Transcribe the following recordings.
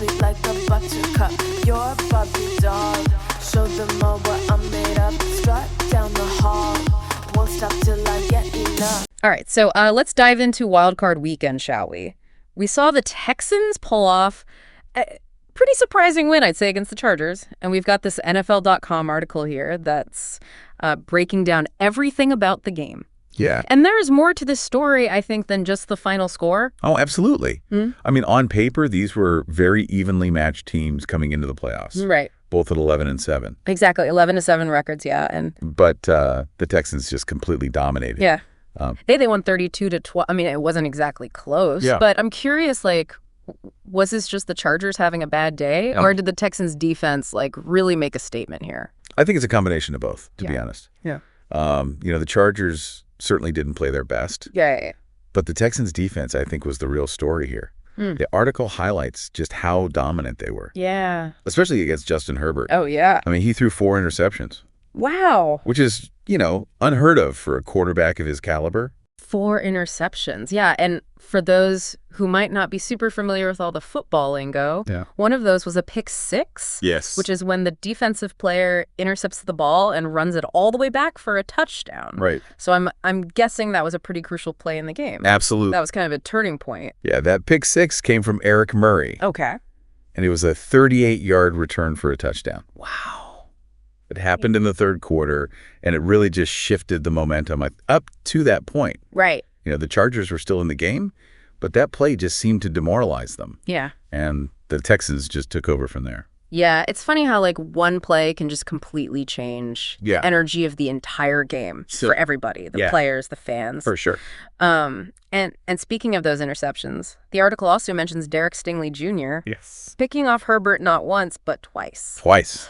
sweet like a buttercup. You're a Barbie doll. Show them all what I'm made of. Strut down the hall. Won't stop till I get enough. All right, so let's dive into Wild Card Weekend, shall we? We saw the Texans pull off a pretty surprising win, I'd say, against the Chargers. And we've got this NFL.com article here that's breaking down everything about the game. Yeah. And there's more to this story, I think, than just the final score. Oh, absolutely. I mean, on paper, these were very evenly matched teams coming into the playoffs. Right. Both at 11-7. Exactly. 11-7 records, yeah. But the Texans just completely dominated. Yeah. They won 32-12. I mean, it wasn't exactly close. Yeah. But I'm curious, like, was this just the Chargers having a bad day? Or did the Texans defense, like, really make a statement here? I think it's a combination of both, to be honest. Yeah. The Chargers certainly didn't play their best. Yeah. But the Texans defense, I think, was the real story here. The article highlights just how dominant they were. Yeah. Especially against Justin Herbert. Oh, yeah. I mean, he threw 4 interceptions. Wow. Which is, unheard of for a quarterback of his caliber. 4 interceptions. Yeah. And for those who might not be super familiar with all the football lingo, one of those was a pick 6. Yes. Which is when the defensive player intercepts the ball and runs it all the way back for a touchdown. Right. So I'm guessing that was a pretty crucial play in the game. Absolutely. That was kind of a turning point. Yeah, that pick 6 came from Eric Murray. Okay. And it was a 38-yard return for a touchdown. Wow. It happened in the third quarter, and it really just shifted the momentum up to that point. Right. The Chargers were still in the game, but that play just seemed to demoralize them. Yeah. And the Texans just took over from there. Yeah, it's funny how, like, one play can just completely change the energy of the entire game for everybody, the players, the fans. For sure. And speaking of those interceptions, the article also mentions Derek Stingley Jr. Yes. picking off Herbert not once, but twice.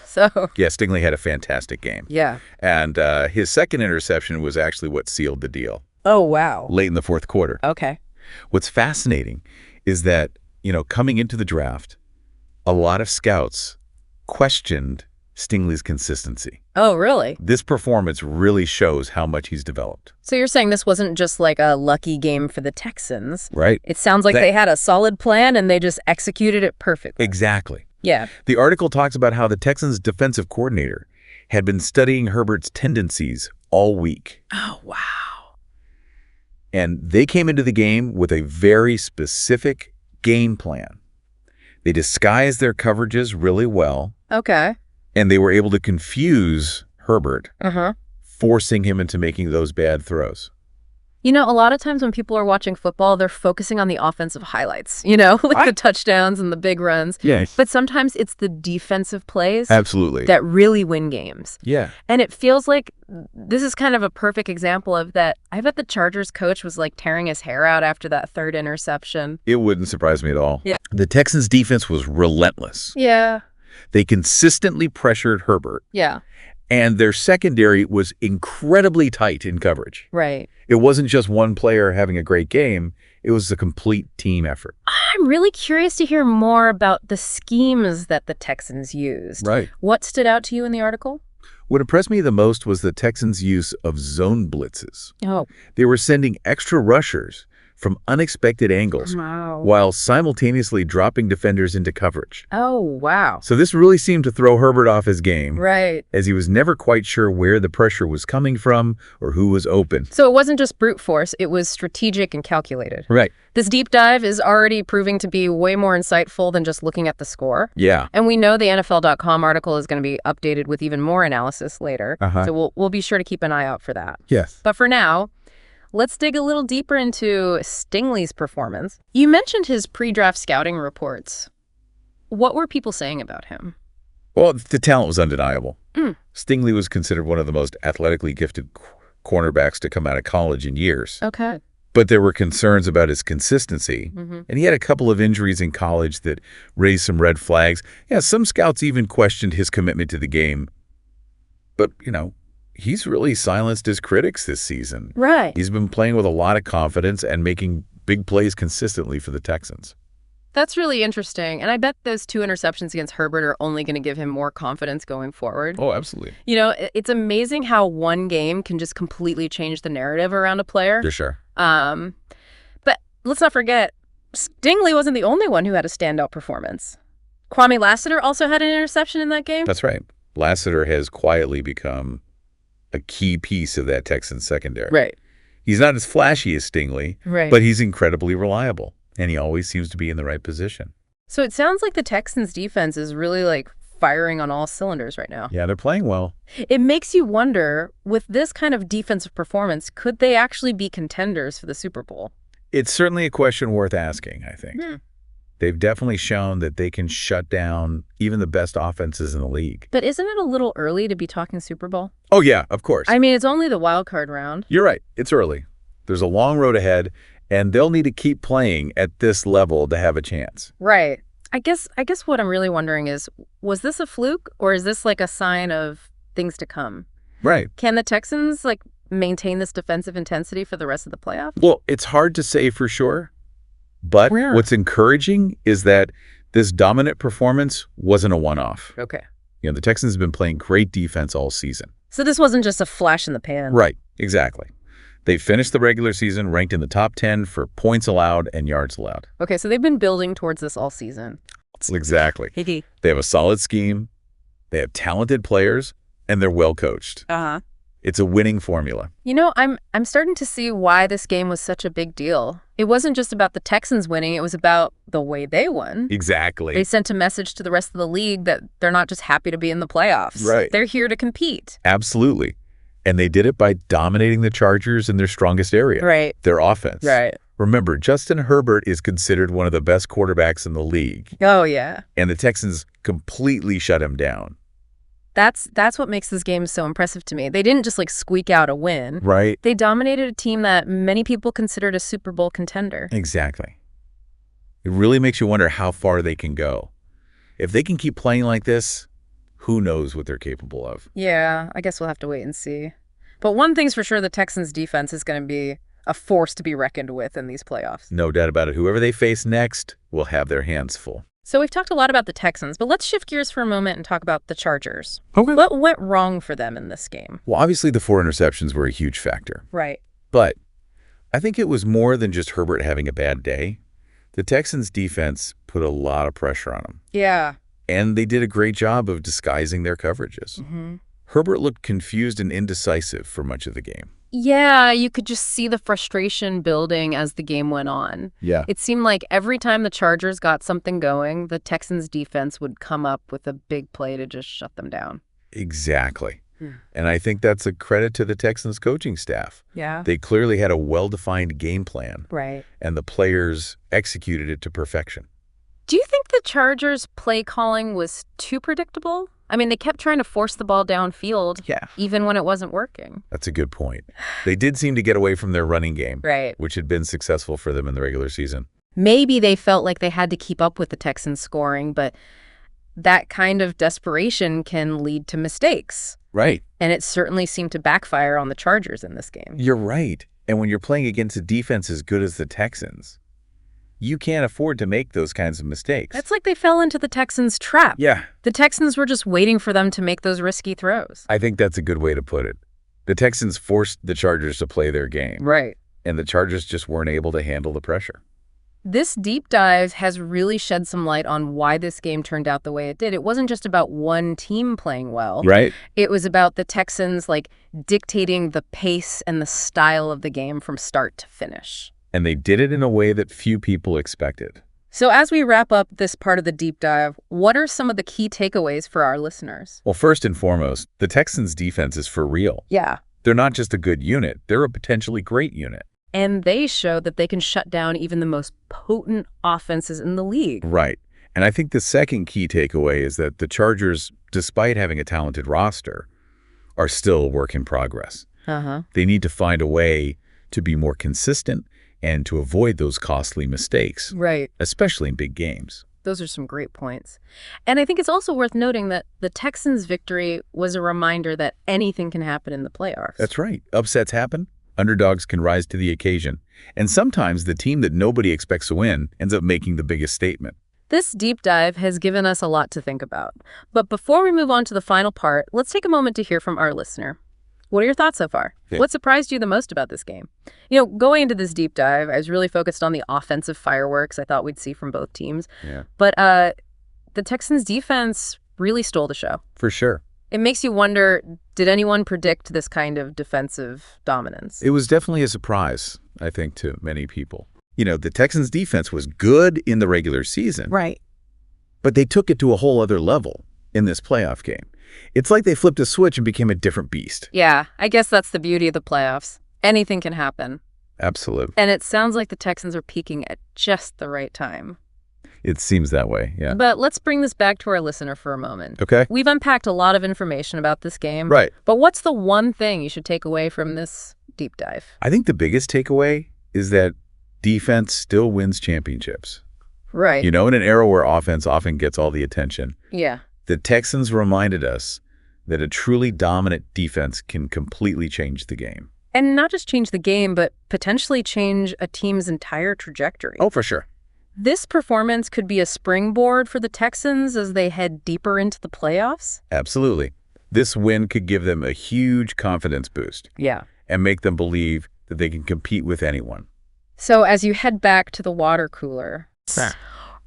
So. Yeah, Stingley had a fantastic game. Yeah. And his second interception was actually what sealed the deal. Oh, wow. Late in the fourth quarter. Okay. What's fascinating is that, coming into the draft, a lot of scouts questioned Stingley's consistency. Oh, really? This performance really shows how much he's developed. So you're saying this wasn't just like a lucky game for the Texans. Right. It sounds like they had a solid plan and they just executed it perfectly. Exactly. Yeah. The article talks about how the Texans' defensive coordinator had been studying Herbert's tendencies all week. Oh, wow. And they came into the game with a very specific game plan. They disguised their coverages really well. Okay. And they were able to confuse Herbert, forcing him into making those bad throws. A lot of times when people are watching football, they're focusing on the offensive highlights, like the touchdowns and the big runs. Yes. But sometimes it's the defensive plays Absolutely. that really win games. Yeah. And it feels like this is kind of a perfect example of that. I bet the Chargers coach was like tearing his hair out after that third interception. It wouldn't surprise me at all. Yeah. The Texans' defense was relentless. Yeah. They consistently pressured Herbert. Yeah. And their secondary was incredibly tight in coverage. Right. It wasn't just one player having a great game. It was a complete team effort. I'm really curious to hear more about the schemes that the Texans used. Right. What stood out to you in the article? What impressed me the most was the Texans' use of zone blitzes. Oh. They were sending extra rushers from unexpected angles while simultaneously dropping defenders into coverage. Oh, wow. So this really seemed to throw Herbert off his game. Right. As he was never quite sure where the pressure was coming from or who was open. So it wasn't just brute force, it was strategic and calculated. Right. This deep dive is already proving to be way more insightful than just looking at the score. Yeah. And we know the NFL.com article is going to be updated with even more analysis later. So we'll be sure to keep an eye out for that. Yes. But for now, let's dig a little deeper into Stingley's performance. You mentioned his pre-draft scouting reports. What were people saying about him? Well, the talent was undeniable. Stingley was considered one of the most athletically gifted cornerbacks to come out of college in years. Okay. But there were concerns about his consistency. And he had a couple of injuries in college that raised some red flags. Yeah, some scouts even questioned his commitment to the game. But, he's really silenced his critics this season. Right. He's been playing with a lot of confidence and making big plays consistently for the Texans. That's really interesting. And I bet those 2 interceptions against Herbert are only going to give him more confidence going forward. Oh, absolutely. It's amazing how one game can just completely change the narrative around a player. For sure. But let's not forget, Stingley wasn't the only one who had a standout performance. Kwame Lassiter also had an interception in that game? That's right. Lassiter has quietly become a key piece of that Texans secondary. Right. He's not as flashy as Stingley, Right. but he's incredibly reliable, and he always seems to be in the right position. So it sounds like the Texans defense is really like firing on all cylinders right now. Yeah, they're playing well. It makes you wonder, with this kind of defensive performance, could they actually be contenders for the Super Bowl? It's certainly a question worth asking, I think. They've definitely shown that they can shut down even the best offenses in the league. But isn't it a little early to be talking Super Bowl? Oh, yeah, of course. I mean, it's only the wild card round. You're right. It's early. There's a long road ahead, and they'll need to keep playing at this level to have a chance. Right. I guess what I'm really wondering is, was this a fluke, or is this like a sign of things to come? Right. Can the Texans like maintain this defensive intensity for the rest of the playoffs? Well, it's hard to say for sure, but Yeah. what's encouraging is that this dominant performance wasn't a one-off. Okay. You know, the Texans have been playing great defense all season. So this wasn't just a flash in the pan. Right, exactly. They finished the regular season ranked in the top 10 for points allowed and yards allowed. Okay, so they've been building towards this all season. Exactly. Hey. They have a solid scheme, they have talented players, and they're well coached. Uh-huh. It's a winning formula. You know, I'm starting to see why this game was such a big deal. It wasn't just about the Texans winning, it was about the way they won. Exactly. They sent a message to the rest of the league that they're not just happy to be in the playoffs. Right. They're here to compete. Absolutely. And they did it by dominating the Chargers in their strongest area. Right. Their offense. Right. Remember, Justin Herbert is considered one of the best quarterbacks in the league, Oh, yeah. and the Texans completely shut him down. That's what makes this game so impressive to me. They didn't just like squeak out a win. Right? They dominated a team that many people considered a Super Bowl contender. Exactly. It really makes you wonder how far they can go. If they can keep playing like this, who knows what they're capable of. Yeah, I guess we'll have to wait and see. But one thing's for sure, the Texans defense is going to be a force to be reckoned with in these playoffs. No doubt about it. Whoever they face next will have their hands full. So we've talked a lot about the Texans, but let's shift gears for a moment and talk about the Chargers. Okay. What went wrong for them in this game? Well, obviously the 4 interceptions were a huge factor. Right. But I think it was more than just Herbert having a bad day. The Texans' defense put a lot of pressure on him. Yeah. And they did a great job of disguising their coverages. Mm-hmm. Herbert looked confused and indecisive for much of the game. Yeah, you could just see the frustration building as the game went on. Yeah. It seemed like every time the Chargers got something going, the Texans' defense would come up with a big play to just shut them down. Exactly. Hmm. And I think that's a credit to the Texans coaching staff. Yeah. They clearly had a well-defined game plan, Right. and the players executed it to perfection. Do you think the Chargers' play calling was too predictable? I mean, they kept trying to force the ball downfield, Yeah. even when it wasn't working. That's a good point. They did seem to get away from their running game, Right. which had been successful for them in the regular season. Maybe they felt like they had to keep up with the Texans' scoring, but that kind of desperation can lead to mistakes. Right. And it certainly seemed to backfire on the Chargers in this game. You're right. And when you're playing against a defense as good as the Texans, you can't afford to make those kinds of mistakes. It's like they fell into the Texans' trap. Yeah. The Texans were just waiting for them to make those risky throws. I think that's a good way to put it. The Texans forced the Chargers to play their game, Right. and the Chargers just weren't able to handle the pressure. This deep dive has really shed some light on why this game turned out the way it did. It wasn't just about one team playing well. Right? It was about the Texans, like, dictating the pace and the style of the game from start to finish. And they did it in a way that few people expected. So as we wrap up this part of the deep dive, what are some of the key takeaways for our listeners? Well, first and foremost, the Texans' defense is for real. Yeah. They're not just a good unit. They're a potentially great unit. And they show that they can shut down even the most potent offenses in the league. Right. And I think the second key takeaway is that the Chargers, despite having a talented roster, are still a work in progress. Uh-huh. They need to find a way to be more consistent and to avoid those costly mistakes, Right. especially in big games. Those are some great points. And I think it's also worth noting that the Texans' victory was a reminder that anything can happen in the playoffs. That's right. Upsets happen. Underdogs can rise to the occasion. And sometimes the team that nobody expects to win ends up making the biggest statement. This deep dive has given us a lot to think about. But before we move on to the final part, let's take a moment to hear from our listener. What are your thoughts so far? Yeah. What surprised you the most about this game? You know, going into this deep dive, I was really focused on the offensive fireworks I thought we'd see from both teams. Yeah. But the Texans defense really stole the show. For sure. It makes you wonder, did anyone predict this kind of defensive dominance? It was definitely a surprise, I think, to many people. The Texans defense was good in the regular season. Right. But they took it to a whole other level in this playoff game. It's like they flipped a switch and became a different beast. Yeah, I guess that's the beauty of the playoffs. Anything can happen. Absolutely. And it sounds like the Texans are peaking at just the right time. It seems that way, yeah. But let's bring this back to our listener for a moment. Okay. We've unpacked a lot of information about this game. Right. But what's the one thing you should take away from this deep dive? I think the biggest takeaway is that defense still wins championships. Right. In an era where offense often gets all the attention, Yeah. the Texans reminded us that a truly dominant defense can completely change the game. And not just change the game, but potentially change a team's entire trajectory. Oh, for sure. This performance could be a springboard for the Texans as they head deeper into the playoffs? Absolutely. This win could give them a huge confidence boost. Yeah. And make them believe that they can compete with anyone. So as you head back to the water cooler,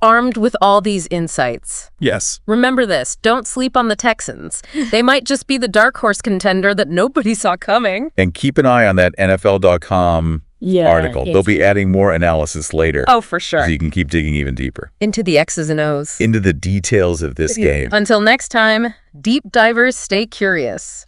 armed with all these insights, Yes. remember this, don't sleep on the Texans. They might just be the dark horse contender that nobody saw coming. And keep an eye on that NFL.com article. They'll be adding more analysis later. Oh, for sure. So you can keep digging even deeper. Into the X's and O's. Into the details of this game. Until next time, deep divers stay curious.